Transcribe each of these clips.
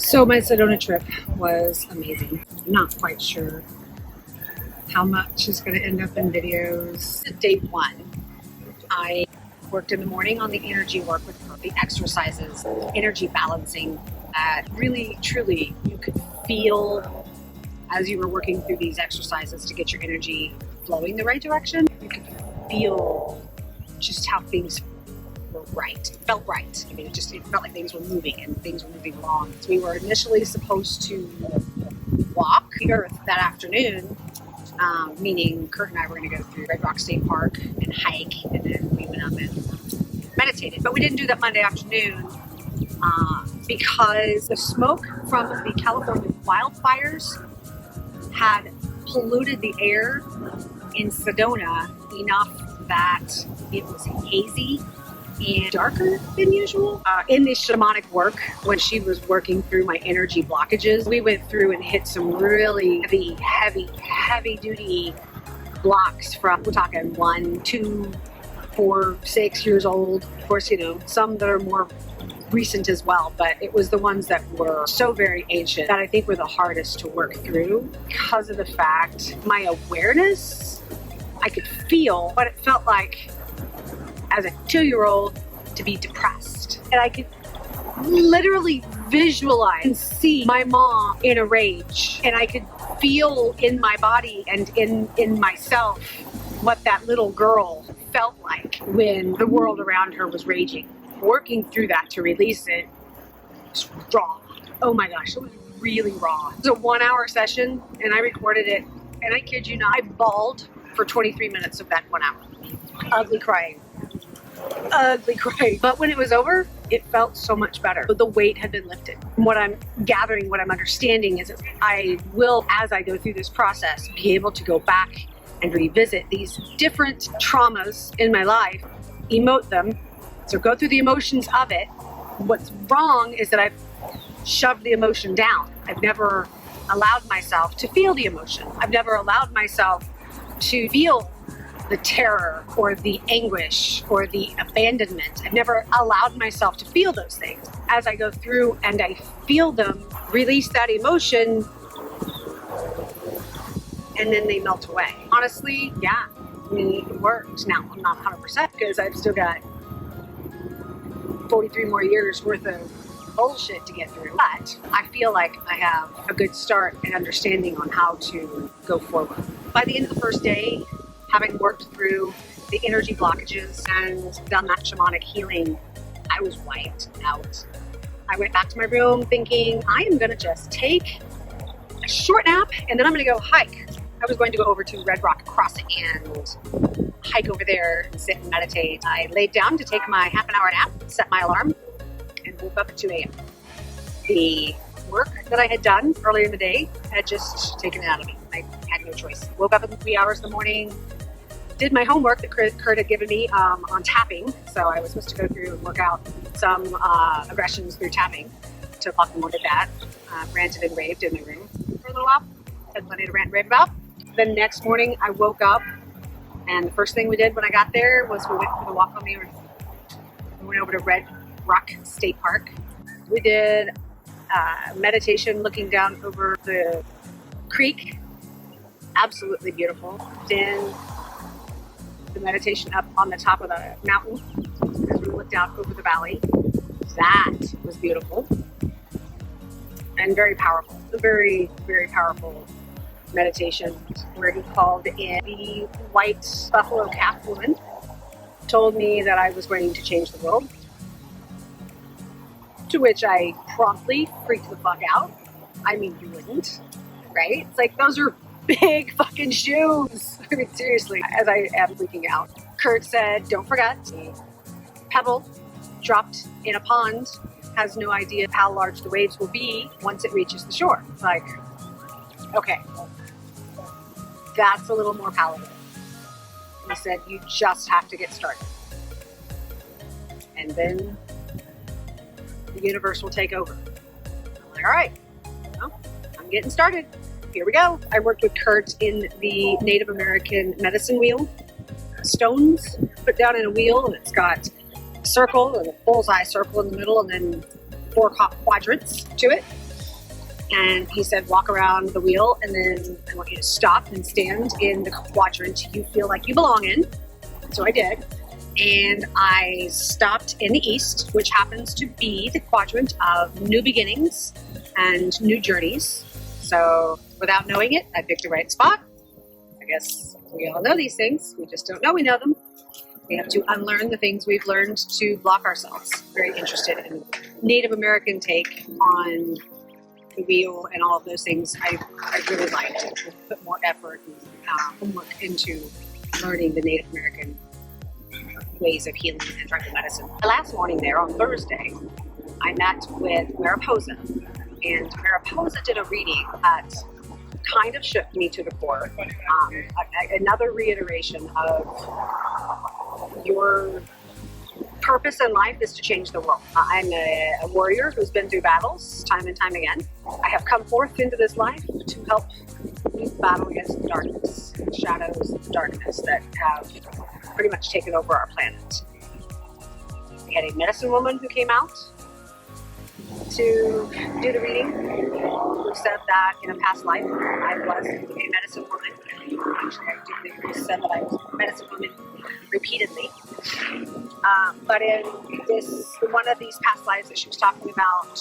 So my Sedona trip was amazing. I'm not quite sure how much is going to end up in videos. Day one, I worked in the morning on the energy work with the exercises, energy balancing. Really, truly, you could feel as you were working through these exercises to get your energy flowing the right direction. You could feel just how things were right. It felt right. I mean, it felt like things were moving and things were moving along. So we were initially supposed to walk the earth that afternoon, meaning Kurt and I were going to go through Red Rock State Park and hike, and then we went up and meditated. But we didn't do that Monday afternoon because the smoke from the California wildfires had polluted the air in Sedona enough that it was hazy and darker than usual. In the shamanic work, when she was working through my energy blockages, we went through and hit some really heavy duty blocks from, we're talking 1, 2, 4, 6 years old. Of course, some that are more recent as well, but it was the ones that were so very ancient that I think were the hardest to work through because of the fact my awareness, I could feel what it felt like as a 2-year-old to be depressed. And I could literally visualize and see my mom in a rage. And I could feel in my body and in myself what that little girl felt like when the world around her was raging. Working through that to release it was raw. Oh my gosh, it was really raw. It was a 1-hour session and I recorded it, and I kid you not, I bawled for 23 minutes of that 1 hour. Ugly crying. But when it was over, it felt so much better. The weight had been lifted. What I'm gathering, what I'm understanding is that I will, as I go through this process, be able to go back and revisit these different traumas in my life, emote them, so go through the emotions of it. What's wrong is that I've shoved the emotion down. I've never allowed myself to feel the emotion. I've never allowed myself to feel the terror or the anguish or the abandonment. I've never allowed myself to feel those things. As I go through and I feel them, release that emotion, and then they melt away. Honestly, yeah, it worked. Now, I'm not 100% because I've still got 43 more years worth of bullshit to get through. But I feel like I have a good start and understanding on how to go forward. By the end of the first day, having worked through the energy blockages and done that shamanic healing, I was wiped out. I went back to my room thinking, I am going to just take a short nap and then I'm going to go hike. I was going to go over to Red Rock Crossing and hike over there and sit and meditate. I laid down to take my half-an-hour nap, set my alarm, and woke up at 2 a.m. The work that I had done earlier in the day had just taken it out of me. I had no choice. Woke up in the 3 hours in the morning, did my homework that Kurt had given me on tapping. So I was supposed to go through and work out some aggressions through tapping. 2 o'clock in the morning, did that. Ranted and raved in my room for a little while. Had plenty to rant and rave about. The next morning I woke up, and the first thing we did when I got there was we went for the walk on the earth. We went over to Red Rock State Park. We did meditation looking down over the creek. Absolutely beautiful. Then the meditation up on the top of the mountain as we looked out over the valley. That was beautiful and very powerful. A very, very powerful meditation where he called in the white buffalo calf woman, told me that I was going to change the world, to which I promptly freaked the fuck out. I mean, you wouldn't, right? It's like, those are big fucking shoes. I mean, seriously, as I am freaking out. Kurt said, don't forget, the pebble dropped in a pond has no idea how large the waves will be once it reaches the shore. It's like, okay, that's a little more palatable. He said, you just have to get started. And then the universe will take over. I'm like, all right, well, I'm getting started. Here we go. I worked with Kurt in the Native American medicine wheel. Stones put down in a wheel, and it's got a circle and a bullseye circle in the middle, and then 4 quadrants to it. And he said, walk around the wheel, and then I want you to stop and stand in the quadrant you feel like you belong in. So I did. And I stopped in the east, which happens to be the quadrant of new beginnings and new journeys. So without knowing it, I picked the right spot. I guess we all know these things. We just don't know we know them. We have to unlearn the things we've learned to block ourselves. Very interested in Native American take on the wheel and all of those things. I really liked to put more effort and homework into learning the Native American ways of healing and tribal medicine. The last morning there on Thursday, I met with Mariposa, and Mariposa did a reading that kind of shook me to the core. Another reiteration of your purpose in life is to change the world. I'm a warrior who's been through battles time and time again. I have come forth into this life to help battle against the darkness, the shadows of the darkness that have pretty much taken over our planet. We had a medicine woman who came out to do the reading, who said that in a past life I was a medicine woman. Actually, I do think who said that I was a medicine woman repeatedly. But in one of these past lives that she was talking about,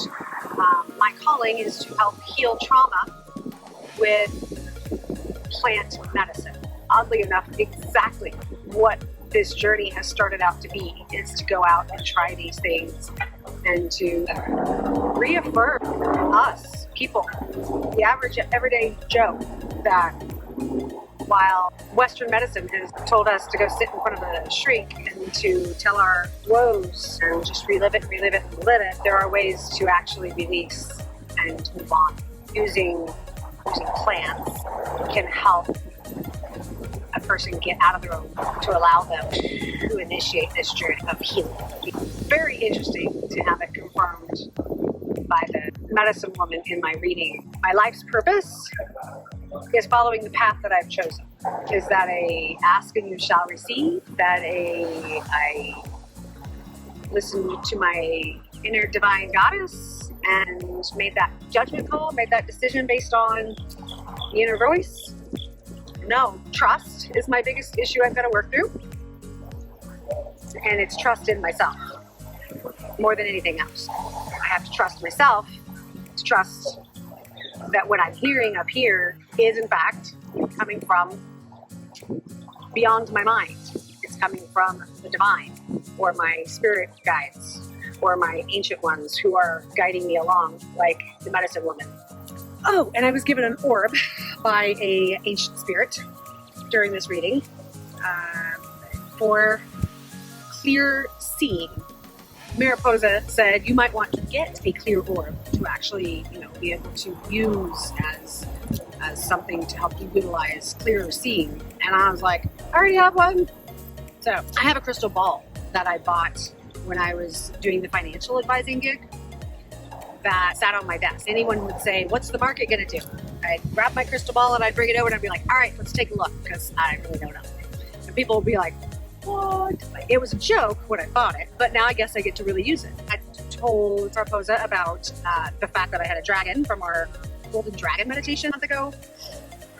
my calling is to help heal trauma with plant medicine. Oddly enough, exactly what this journey has started out to be is to go out and try these things and to reaffirm us, people, the average everyday Joe, that while Western medicine has told us to go sit in front of a shrink and to tell our woes and just relive it, there are ways to actually release and move on. Using plants can help a person get out of their own, to allow them to initiate this journey of healing. Very interesting to have it confirmed by the medicine woman in my reading. My life's purpose is following the path that I've chosen. Is that a ask and you shall receive? That I listen to my inner divine goddess and made that judgment call, made that decision based on the inner voice? No. Trust is my biggest issue I've got to work through. And it's trust in myself more than anything else. I have to trust myself, to trust that what I'm hearing up here is in fact coming from beyond my mind. It's coming from the divine, or my spirit guides, or my ancient ones who are guiding me along, like the medicine woman. Oh, and I was given an orb by a ancient spirit during this reading for clear seeing. Mariposa said you might want to get a clear orb to actually, be able to use as something to help you utilize clearer seeing. And I was like, I already have one. So I have a crystal ball that I bought when I was doing the financial advising gig that sat on my desk. Anyone would say, what's the market going to do? I'd grab my crystal ball and I'd bring it over and I'd be like, all right, let's take a look, because I really don't know. And people would be like, what? It was a joke when I bought it, but now I guess I get to really use it. I told Mariposa about the fact that I had a dragon from our Golden Dragon meditation a month ago.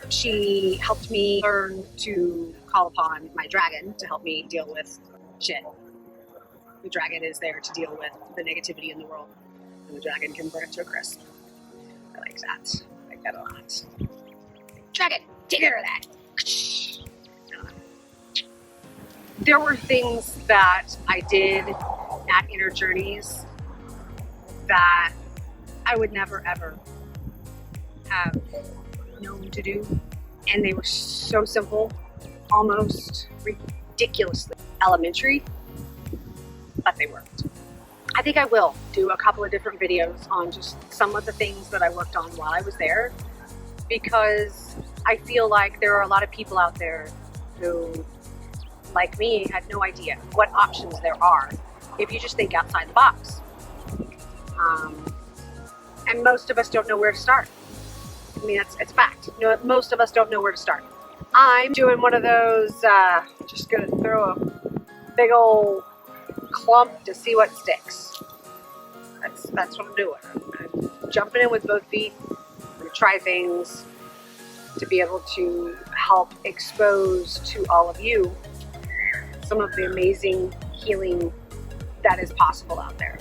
She helped me learn to call upon my dragon to help me deal with shit. The dragon is there to deal with the negativity in the world, and the dragon can burn it to a crisp. I like that. I like that a lot. Dragon, take care of that. There were things that I did at Inner Journeys that I would never ever have known to do. And they were so simple, almost ridiculously elementary, but they worked. I think I will do a couple of different videos on just some of the things that I worked on while I was there, because I feel like there are a lot of people out there who, like me, had no idea what options there are if you just think outside the box. And most of us don't know where to start. I mean, it's fact. Most of us don't know where to start. I'm doing one of those, just gonna throw a big old clump to see what sticks. That's what I'm doing. I'm jumping in with both feet, try things, to be able to help expose to all of you some of the amazing healing that is possible out there.